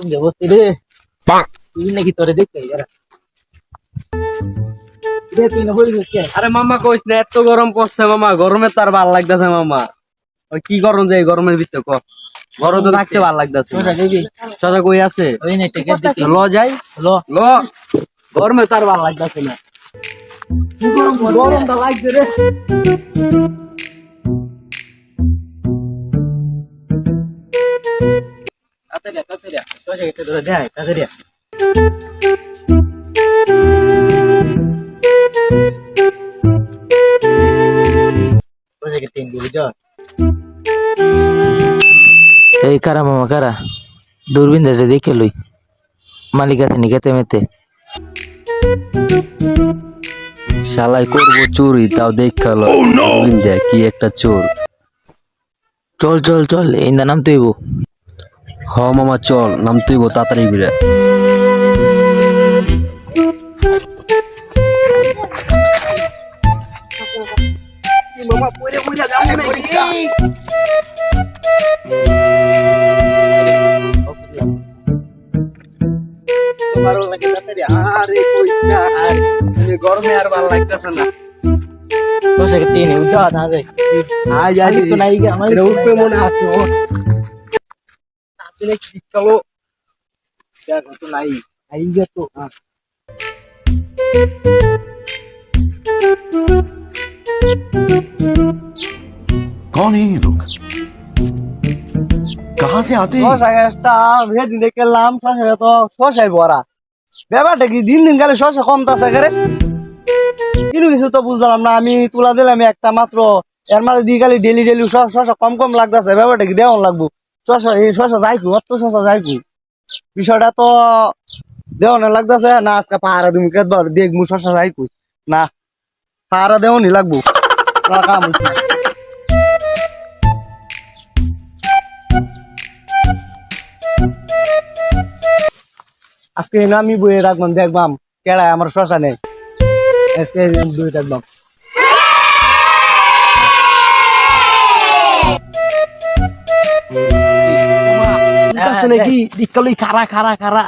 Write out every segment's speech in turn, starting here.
তুমি বসতি রে তুই নাকি তোরে দেখতে যারা রে তুই না বলি কে আরে মামা কইস না এত গরম পড়ছে মামা গরমে তার ভাল লাগতেছে মামা ওই কি গরম যায় গরমের ভিতরে ক গরম তো থাকতে ভাল লাগতেছে তোরা দেখবি সাজা কই আছে ওই না টিকেট দিতে ল যাই ল ল গরমে তার ভাল লাগতেছে না গরমটা লাগছে রে তাড়াতাড়ি তোরা যেতে তোরা দেয় তাড়াতাড়ি তোরা যেতে তিন দিবি যা এই কারা মামা কারা দূরবীন দেখে লই মালিক আছে নিকেতে মেতে শালাই করবো চুরি তাও দেখালো দেখ কি একটা চোর চল চল চল এই নাম তুইব হ মামা চল নাম তুইব তাড়াতাড়ি ঘুরে মামা পয়রে পয়রে যাও নাকি ভালো লাগে তাড়াতাড়ি আরে কই না আর গরমে আর ভালো লাগতেছে না তোরা যেতে তিন উঠা না যায় আজ আজ তো নাই গে আমার এটা উঠবে মনে আছে আসলে কি চলো দেখ তো নাই আই গে তো कौन है ये लोग कहाँ से आते हैं শশা ভেদি দেখলাম শশা তো শশাই ভরা ব্যাপারটা কি দিন দিন গেলে শশা কমতাছে করে কিন্তু কিছু তো বুঝলাম না আমি তুলা দিলাম একটা মাত্র এর মাঝে দিয়ে গেলে ডেলি ডেলি শশা কম কম লাগতেছে ব্যাপারটা কি দেওয়ান লাগবো শশা এই শশা যাইকু অত শশা যাইকু বিষয়টা তো দেওয়ানো লাগতেছে না আজকে পাহারা তুমি কেতবার দেখবো শশা যাইকু না পাহারা দেওয়ানি লাগবো কাম হইছে না। আজকে না আমি বইয়ে রাখবাম দেখবাম কেড়ায় আমার শশা নেই আজকে বইয়ে রাখবাম কাছে নাকি দিকালই খারা খারা খারা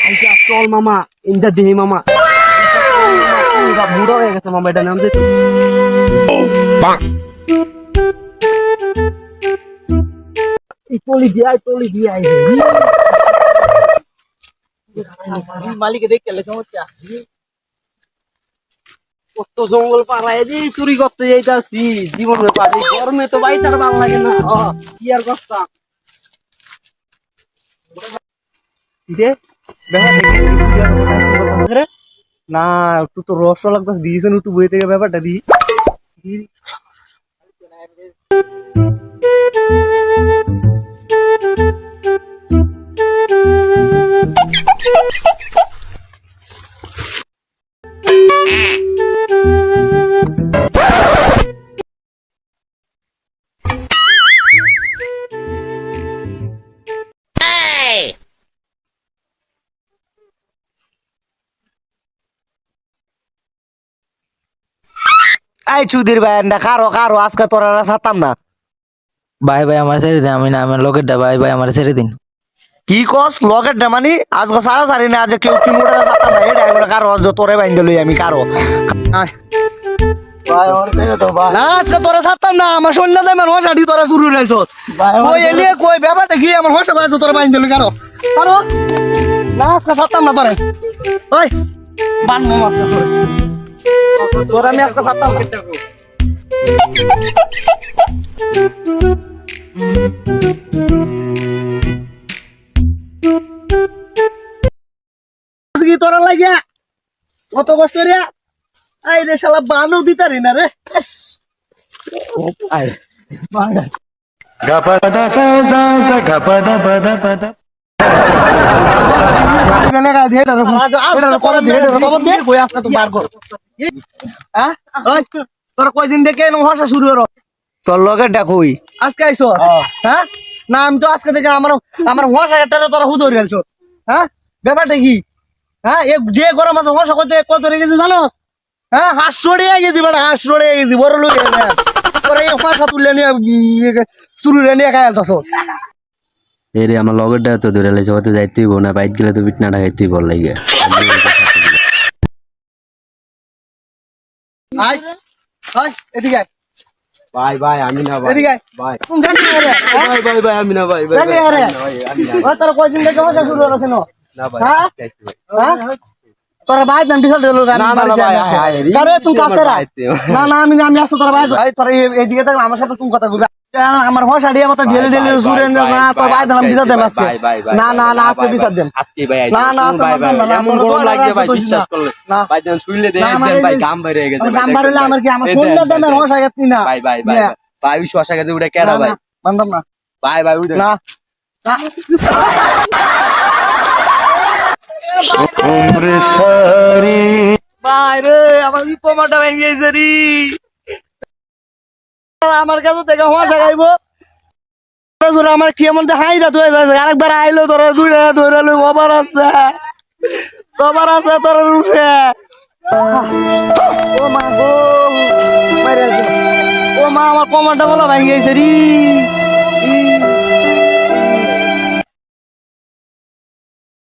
আইটা চল মামা ইন্দা দেহি মামা বুড়ো হয়ে গেছে মামা এটা নাম দিত তলি দিয়াই মালিকে দেখতে লে সমস্যা কত জঙ্গল পাড়ায় যে চুরি করতে যাইতাছি জীবন ব্যাপার এই গরমে তো বাইতে আর ভালো লাগে না কি আর করতাম না একটু তো রস লাগতেছে দিয়েছেন একটু বই থেকে ব্যাপারটা দিই আই চুদির ভাই আন্ডা কারো কারো আজকে তোরা ছাড়তাম না ভাই ভাই আমার ছেড়ে দিন আমি না আমার লগেরটা ভাই ভাই আমার ছেড়ে দিন কি কস লগেরটা মানে আজকে সারা সারি না আজ কেউ কি মোটা ছাড়তাম না এটা আমি কারো তোরে বাইন্দে লই আমি কারো ভাই ওর থেকে তো ভাই না আজকে তোরা ছাড়তাম না আমার সন্ধ্যা দেয় মানুষ আডি তোরা শুরু রয়েছ কই এলিয়ে কই ব্যাপারটা কি আমার হসা কয়েছে তোরা বাইন দিলি কারো কারো না আজকে ছাড়তাম না তোরে ওই বান মামা তোরা আমি আজকে ছাড়তাম কি তোরা লাগিয়া কত কষ্ট রে আই রে শালা বানও দিতারি না রে আই তোরা কয়দিন দেখে ভাষা শুরু হলো তোর লগের ডাকুই আজকে আইসো হ্যাঁ না আমি তো আজকে থেকে আমার আমার ভাষা একটা তোরা হুদ হয়ে গেছো হ্যাঁ ব্যাপারটা কি হ্যাঁ যে গরম আছে ভাষা করতে কত রেখেছে জানো হ্যাঁ হাঁসশো টাকা গেছি বেটা হাঁসশো টাকা গেছি বড় লোক তোরা এই ভাষা তুললে নিয়ে শুরু নিয়ে খাই আসছো এরে আমার লগরটা তো ধরে লাইছে হয়তো যাইতেই না বাইক গেলে তো পিটনাটা খাইতেই বল লাগে আয় আয় এদিকে আয়, ভাই ভাই আমি না ভাই এদিকে আয়। ভাই তুমি জানি না রে ভাই ভাই ভাই আমি না ভাই জানি না রে ও তোর কয়দিন থেকে হসা শুরু হচ্ছে না না ভাই হ্যাঁ হ্যাঁ তোর ভাই জান বিশাল দিল না, না, ভাই, আয়, রে। আরে তুমি কাছে রা আইতে। না না আমি আসো তোর ভাই এই তোর এদিকে থাকলে আমার সাথে তুমি কথা কইবা আমার হসা দিয়ে মত ঢেলে ঢেলে সুরে না তোর ভাই জান বিশাল দেন আজকে না না না আজকে বিশাল দেন আজকে ভাই না, না, ভাই ভাই না, না, এমন না, গরম না, লাগছে না, ভাই না, বিশ্বাস করলে না। ভাই দেন শুইলে দেন না, আমার দেন ভাই এই- গাম বাইরে গেছে আমার গাম বাড়লে আমার কি আমার এই শরীর দেন, দেন দেন, হসা গেছি না ভাই ভাই ভাই না, ভাই ওই শশা খেতে উঠে কেডা ভাই বান্ধব না ভাই ভাই উঠে না না ভাই রে আমার উপমাটা ভেঙে গেছে রে আমার কাছে থেকে হসা খাইবো আমার কি এমন হাই রাত হয়ে যাচ্ছে আরেকবার আইলো তোরা দুইটা ধরে লই ওভার আছে তোর রুফে ও মা গো মাইরে আছে। ও মা আমার কোমরটা বলো ভেঙে গেছে রে